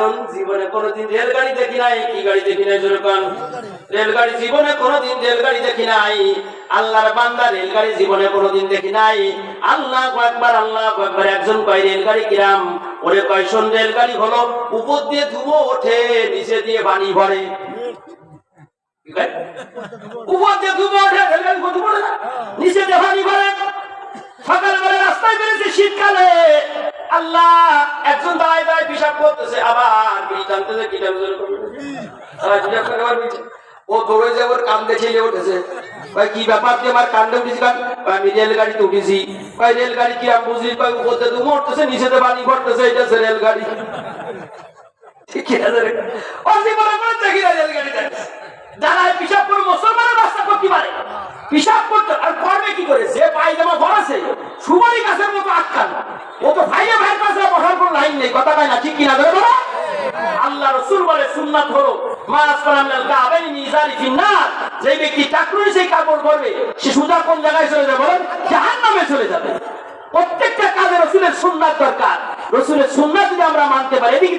একজন জীবনে কোনোদিন রেলগাড়ি দেখি নাই। কি গাড়ি দেখি নাই? যেরকম রেলগাড়ি জীবনে কোনোদিন রেলগাড়ি দেখি নাই। আল্লাহর বান্দা রেলগাড়ি জীবনে কোনোদিন দেখি নাই। আল্লাহু আকবার, আল্লাহু আকবার। একজন কয় রেলগাড়ি কিরাম? ওরে কয় শোন, রেলগাড়ি হলো উপর দিয়ে ধুমো ওঠে, নিচে দিয়ে পানি ভরে। উপর দিয়ে ধুমো ওঠে, রেলগাড়ি ধুমো ওঠে না, নিচে দিয়ে পানি ভরে। সকালবেলা রাস্তায় বেরিয়েছে শীতকালে, আল্লাহ একজন দাঁড়ায় দাঁড়ায় পিশাব করতেছে, আবার বিড়ি টানতেছে। কি ও দৌড়ে যাবো, কান্দে ছেলে উঠেছে। ভাই কি ব্যাপার, তুই আমার কান্দে উঠেছি? আমি রেলগাড়িতে উঠেছি। ভাই রেলগাড়ি কি আমি বুঝি? উপর দিয়ে ধুমো উঠতেছে, নিচেতে পানি ভরতেছে, এটা হচ্ছে রেলগাড়ি। ঠিক আছে, ও জীবনে করে দেখি না রেলগাড়ি দাঁড়ায় পিশাব করে। মুসলমানের রাস্তা করতে পারে পিশাব করতে, আর করবে কি করে? যে পায়জামা ভরাছে সুপারি গাছের মতো আটকানো, ও তো ভাইয়ে ভাইয়ের কাছে বসার কোন লাইন নেই। কথা কয় না? ঠিক কিনা? ধরে বলো। আল্লাহ রাসূল বলে সুন্নাত হলো যে ব্যক্তি টাকনুই সেই কাপড় করবে, সে সোজা কোন জায়গায় চলে যাবে? বলেন, জাহান্নামে চলে যাবে। প্রত্যেকটা কাজে রাসূলের সুন্নাত দরকার। রাসূলের সুন্নাত যদি আমরা মানতে পারি, এদিকে